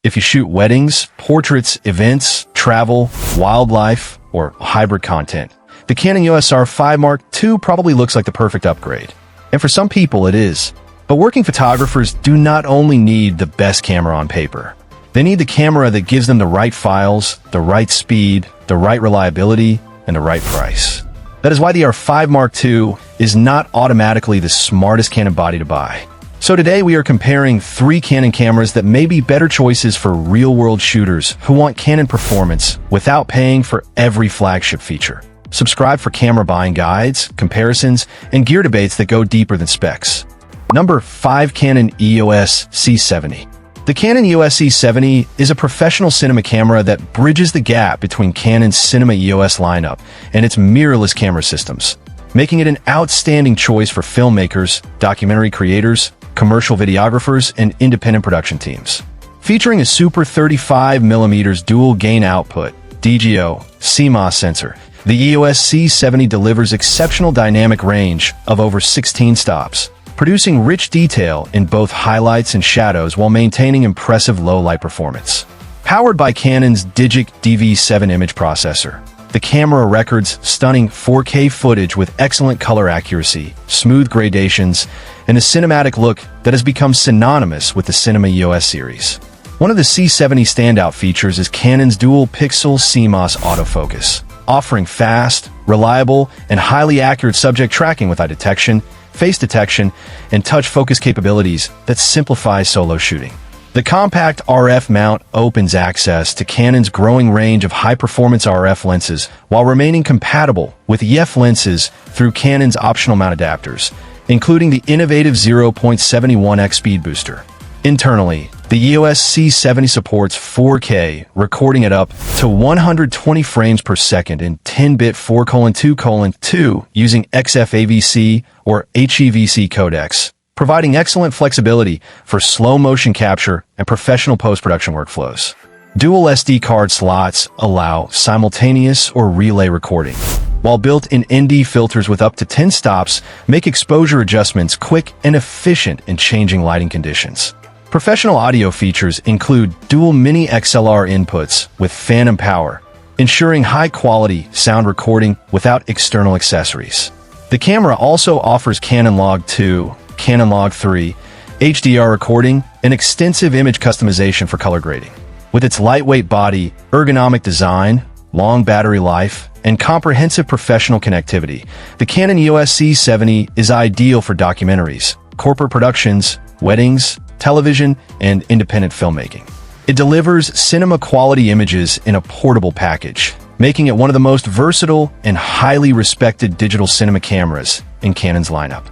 If you shoot weddings, portraits, events, travel, wildlife, or hybrid content, the Canon EOS R5 Mark II probably looks like the perfect upgrade. And for some people, it is. But working photographers do not only need the best camera on paper. They need the camera that gives them the right files, the right speed, the right reliability, and the right price. That is why the R5 Mark II is not automatically the smartest Canon body to buy. So today we are comparing 3 Canon cameras that may be better choices for real-world shooters who want Canon performance without paying for every flagship feature. Subscribe for camera buying guides, comparisons, and gear debates that go deeper than specs. Number 5. Canon EOS C70. The Canon EOS C70 is a professional cinema camera that bridges the gap between Canon's Cinema EOS lineup and its mirrorless camera systems, making it an outstanding choice for filmmakers, documentary creators, commercial videographers, and independent production teams. Featuring a super 35mm dual gain output, DGO, CMOS sensor, the EOS C70 delivers exceptional dynamic range of over 16 stops, producing rich detail in both highlights and shadows while maintaining impressive low-light performance. Powered by Canon's Digic DV7 image processor, the camera records stunning 4K footage with excellent color accuracy, smooth gradations, and a cinematic look that has become synonymous with the Cinema EOS series. One of the C70 standout features is Canon's dual-pixel CMOS autofocus, offering fast, reliable, and highly accurate subject tracking with eye detection, face detection, and touch focus capabilities that simplify solo shooting. The compact RF mount opens access to Canon's growing range of high-performance RF lenses while remaining compatible with EF lenses through Canon's optional mount adapters, including the innovative 0.71x speed booster. Internally, the EOS C70 supports 4K, recording at up to 120 frames per second in 10-bit 4:2:2 using XFAVC or HEVC codecs, providing excellent flexibility for slow-motion capture and professional post-production workflows. Dual SD card slots allow simultaneous or relay recording, while built-in ND filters with up to 10 stops make exposure adjustments quick and efficient in changing lighting conditions. Professional audio features include dual mini XLR inputs with phantom power, ensuring high-quality sound recording without external accessories. The camera also offers Canon Log 2, Canon Log 3, HDR recording, and extensive image customization for color grading. With its lightweight body, ergonomic design, long battery life, and comprehensive professional connectivity, the Canon EOS C70 is ideal for documentaries, corporate productions, weddings, television, and independent filmmaking. It delivers cinema-quality images in a portable package, making it one of the most versatile and highly respected digital cinema cameras in Canon's lineup.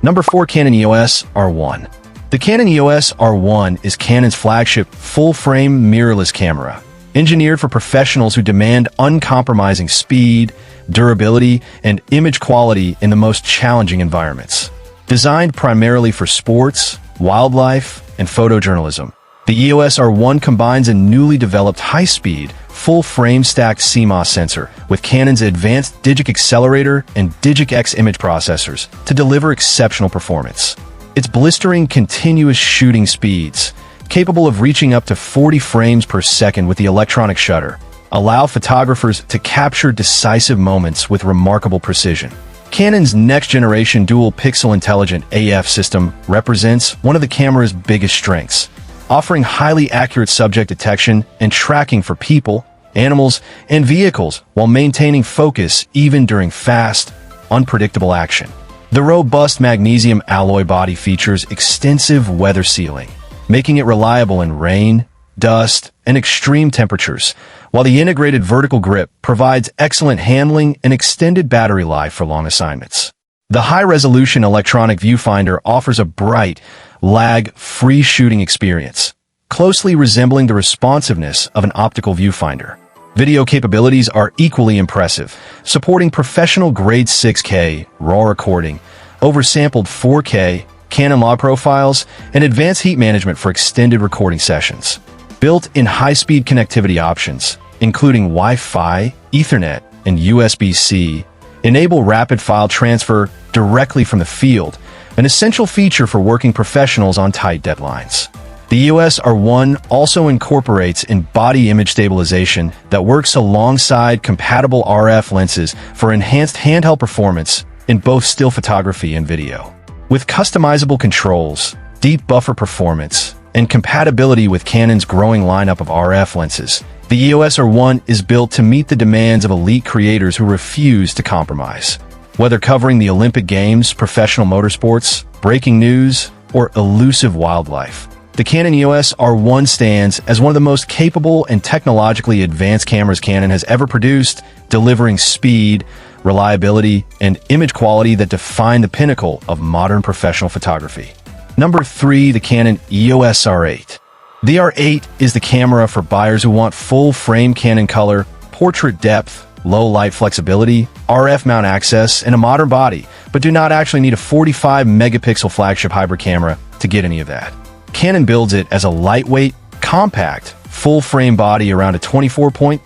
Number 4. Canon EOS R1. The Canon EOS R1 is Canon's flagship full-frame mirrorless camera, engineered for professionals who demand uncompromising speed, durability, and image quality in the most challenging environments. Designed primarily for sports, wildlife, and photojournalism, the EOS R1 combines a newly developed high-speed, full-frame stacked CMOS sensor with Canon's advanced Digic accelerator and Digic X image processors to deliver exceptional performance. Its blistering continuous shooting speeds, capable of reaching up to 40 frames per second with the electronic shutter, allow photographers to capture decisive moments with remarkable precision. Canon's next-generation dual-pixel intelligent AF system represents one of the camera's biggest strengths, offering highly accurate subject detection and tracking for people, animals, and vehicles while maintaining focus even during fast, unpredictable action. The robust magnesium alloy body features extensive weather sealing, making it reliable in rain, dust, and extreme temperatures, while the integrated vertical grip provides excellent handling and extended battery life for long assignments. The high-resolution electronic viewfinder offers a bright, lag-free shooting experience, closely resembling the responsiveness of an optical viewfinder. Video capabilities are equally impressive, supporting professional-grade 6K RAW recording, oversampled 4K, Canon log profiles, and advanced heat management for extended recording sessions. Built-in high-speed connectivity options, including Wi-Fi, Ethernet, and USB-C, enable rapid file transfer directly from the field, an essential feature for working professionals on tight deadlines. The EOS R1 also incorporates in-body image stabilization that works alongside compatible RF lenses for enhanced handheld performance in both still photography and video. With customizable controls, deep buffer performance, and compatibility with Canon's growing lineup of RF lenses, the EOS R1 is built to meet the demands of elite creators who refuse to compromise. Whether covering the Olympic Games, professional motorsports, breaking news, or elusive wildlife, the Canon EOS R1 stands as one of the most capable and technologically advanced cameras Canon has ever produced, delivering speed, reliability, and image quality that define the pinnacle of modern professional photography. Number 3, the Canon EOS R8. The R8 is the camera for buyers who want full-frame Canon color, portrait depth, low light flexibility, RF mount access, and a modern body, but do not actually need a 45-megapixel flagship hybrid camera to get any of that. Canon builds it as a lightweight, compact, full-frame body around a 24.22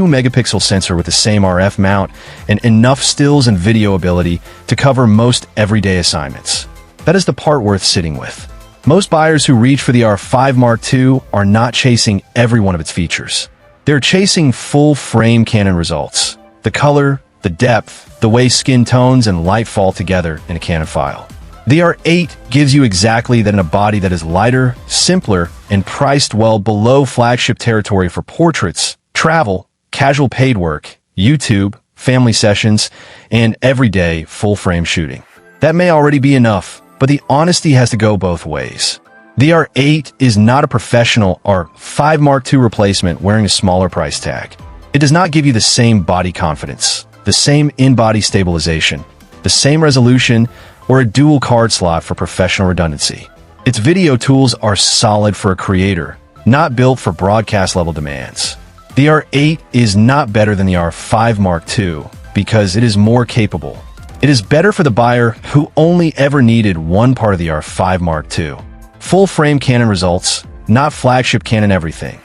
megapixel sensor with the same RF mount and enough stills and video ability to cover most everyday assignments. That is the part worth sitting with. Most buyers who reach for the R5 Mark II are not chasing every one of its features. They're chasing full-frame Canon results. The color, the depth, the way skin tones and light fall together in a Canon file. The R8 gives you exactly that in a body that is lighter, simpler, and priced well below flagship territory for portraits, travel, casual paid work, YouTube, family sessions, and everyday full-frame shooting. That may already be enough, but the honesty has to go both ways. The R8 is not a professional R5 Mark II replacement wearing a smaller price tag. It does not give you the same body confidence, the same in-body stabilization, the same resolution, or a dual card slot for professional redundancy. Its video tools are solid for a creator, not built for broadcast-level demands. The R8 is not better than the R5 Mark II because it is more capable. It is better for the buyer who only ever needed one part of the R5 Mark II. Full-frame Canon results, not flagship Canon everything.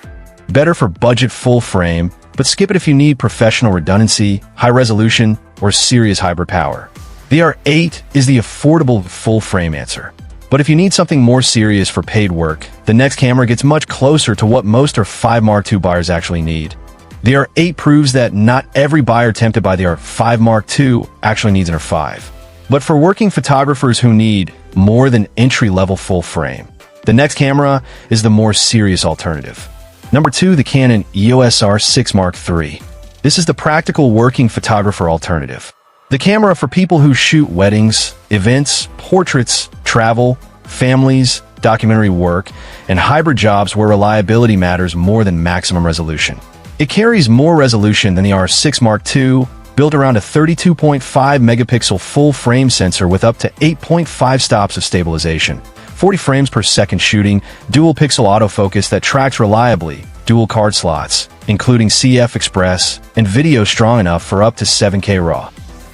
Better for budget full-frame, but skip it if you need professional redundancy, high resolution, or serious hybrid power. The R8 is the affordable full-frame answer. But if you need something more serious for paid work, the next camera gets much closer to what most R5 Mark II buyers actually need. The R8 proves that not every buyer tempted by the R5 Mark II actually needs an R5. But for working photographers who need more than entry-level full-frame, the next camera is the more serious alternative. Number 2, the Canon EOS R6 Mark III. This is the practical working photographer alternative. The camera for people who shoot weddings, events, portraits, travel, families, documentary work, and hybrid jobs where reliability matters more than maximum resolution. It carries more resolution than the R6 Mark II, built around a 32.5 megapixel full-frame sensor with up to 8.5 stops of stabilization, 40 frames per second shooting, dual-pixel autofocus that tracks reliably, dual card slots, including CF Express, and video strong enough for up to 7K RAW.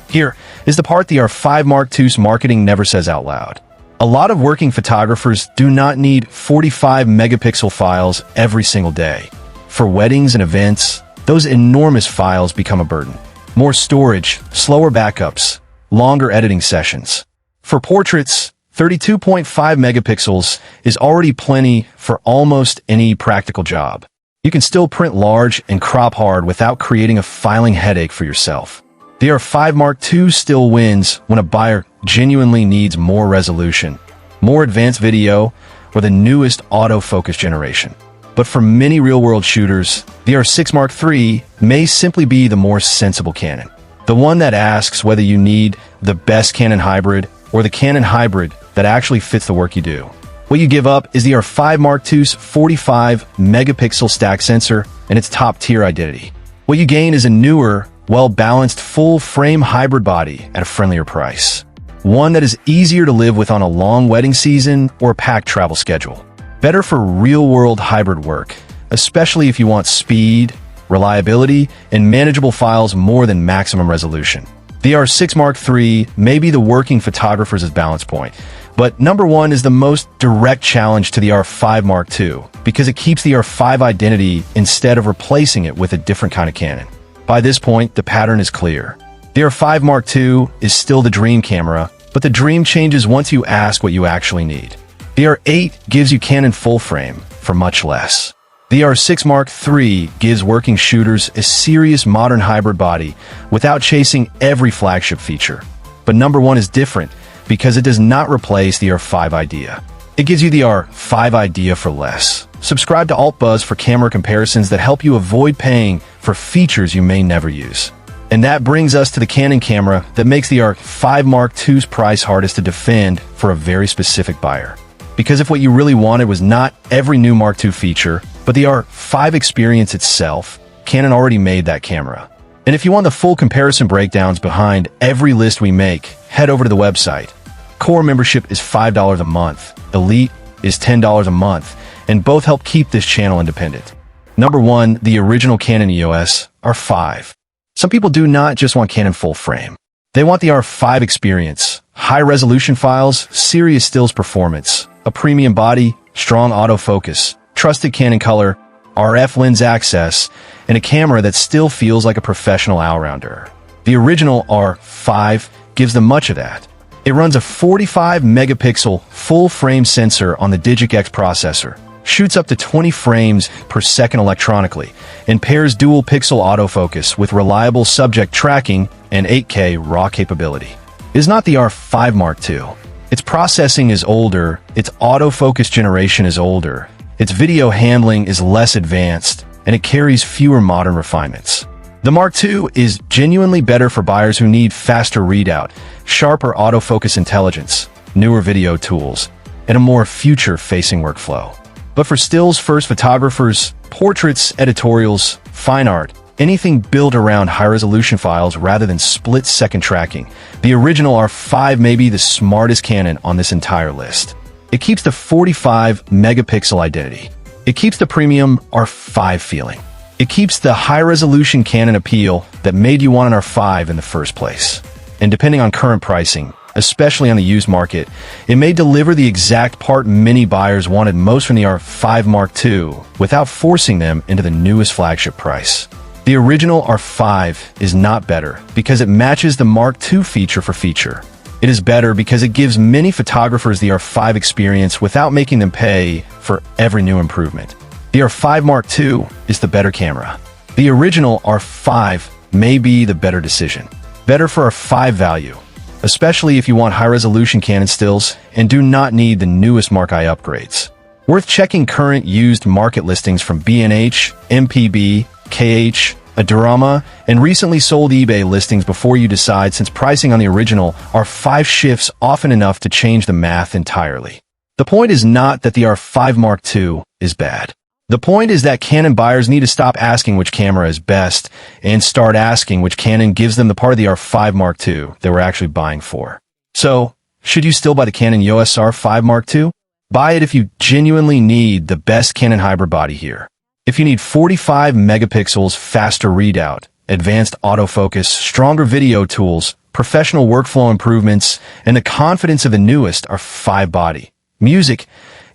Here is the part the R5 Mark II's marketing never says out loud. A lot of working photographers do not need 45 megapixel files every single day. For weddings and events, those enormous files become a burden. More storage, slower backups, longer editing sessions. For portraits, 32.5 megapixels is already plenty for almost any practical job. You can still print large and crop hard without creating a filing headache for yourself. The R5 Mark II still wins when a buyer genuinely needs more resolution, more advanced video, or the newest autofocus generation. But for many real-world shooters, the R6 Mark III may simply be the more sensible Canon. The one that asks whether you need the best Canon hybrid or the Canon hybrid that actually fits the work you do. What you give up is the R5 Mark II's 45 megapixel stack sensor and its top-tier identity. What you gain is a newer, well-balanced full-frame hybrid body at a friendlier price. One that is easier to live with on a long wedding season or a packed travel schedule. Better for real-world hybrid work, especially if you want speed, reliability, and manageable files more than maximum resolution. The R6 Mark III may be the working photographer's balance point, but number 1 is the most direct challenge to the R5 Mark II because it keeps the R5 identity instead of replacing it with a different kind of Canon. By this point, the pattern is clear. The R5 Mark II is still the dream camera, but the dream changes once you ask what you actually need. The R8 gives you Canon full frame for much less. The R6 Mark III gives working shooters a serious modern hybrid body without chasing every flagship feature. But number one is different because it does not replace the R5 idea. It gives you the R5 idea for less. Subscribe to AltBuzz for camera comparisons that help you avoid paying for features you may never use. And that brings us to the Canon camera that makes the R5 Mark II's price hardest to defend for a very specific buyer. Because if what you really wanted was not every new Mark II feature, but the R5 experience itself, Canon already made that camera. And if you want the full comparison breakdowns behind every list we make, head over to the website. Core membership is $5 a month, Elite is $10 a month, and both help keep this channel independent. Number one, the original Canon EOS R5. Some people do not just want Canon full frame. They want the R5 experience, high-resolution files, serious stills performance, a premium body, strong autofocus, trusted Canon color, RF lens access, and a camera that still feels like a professional all-rounder. The original R5 gives them much of that. It runs a 45-megapixel full-frame sensor on the Digix processor, shoots up to 20 frames per second electronically, and pairs dual-pixel autofocus with reliable subject tracking and 8K RAW capability. It is not the R5 Mark II. Its processing is older, its autofocus generation is older, its video handling is less advanced, and it carries fewer modern refinements. The Mark II is genuinely better for buyers who need faster readout, sharper autofocus intelligence, newer video tools, and a more future-facing workflow. But for stills-first photographers, portraits, editorials, fine art, anything built around high-resolution files rather than split-second tracking, the original R5 may be the smartest Canon on this entire list. It keeps the 45-megapixel identity. It keeps the premium R5 feeling. It keeps the high-resolution Canon appeal that made you want an R5 in the first place. And depending on current pricing, especially on the used market, it may deliver the exact part many buyers wanted most from the R5 Mark II without forcing them into the newest flagship price. The original R5 is not better because it matches the Mark II feature for feature. It is better because it gives many photographers the R5 experience without making them pay for every new improvement. The R5 Mark II is the better camera. The original R5 may be the better decision. Better for R5 value, especially if you want high-resolution Canon stills and do not need the newest Mark I upgrades. Worth checking current used market listings from B&H, MPB, KH, Adorama, and recently sold eBay listings before you decide, since pricing on the original R5 shifts often enough to change the math entirely. The point is not that the R5 Mark II is bad. The point is that Canon buyers need to stop asking which camera is best and start asking which Canon gives them the part of the R5 Mark II they were actually buying for. So, should you still buy the Canon EOS R5 Mark II? Buy it if you genuinely need the best Canon hybrid body here. If you need 45 megapixels faster readout, advanced autofocus, stronger video tools, professional workflow improvements, and the confidence of the newest R5 body, Music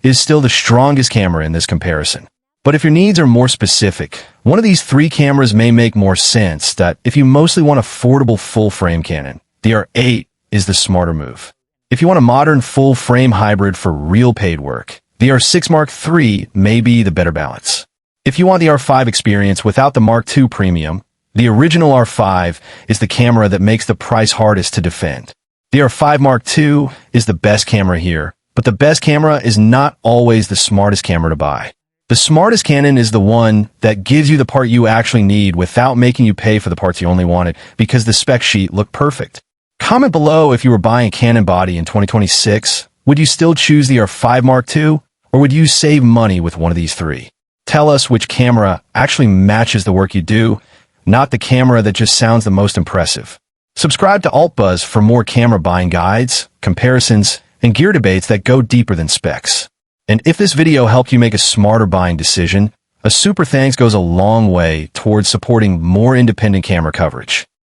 is still the strongest camera in this comparison. But if your needs are more specific, one of these three cameras may make more sense. That if you mostly want affordable full-frame Canon, the R8 is the smarter move. If you want a modern full-frame hybrid for real paid work, the R6 Mark III may be the better balance. If you want the R5 experience without the Mark II premium, the original R5 is the camera that makes the price hardest to defend. The R5 Mark II is the best camera here, but the best camera is not always the smartest camera to buy. The smartest Canon is the one that gives you the part you actually need without making you pay for the parts you only wanted because the spec sheet looked perfect. Comment below if you were buying a Canon body in 2026. Would you still choose the R5 Mark II, or would you save money with one of these three? Tell us which camera actually matches the work you do, not the camera that just sounds the most impressive. Subscribe to AltBuzz for more camera buying guides, comparisons, and gear debates that go deeper than specs. And if this video helped you make a smarter buying decision, a super thanks goes a long way towards supporting more independent camera coverage.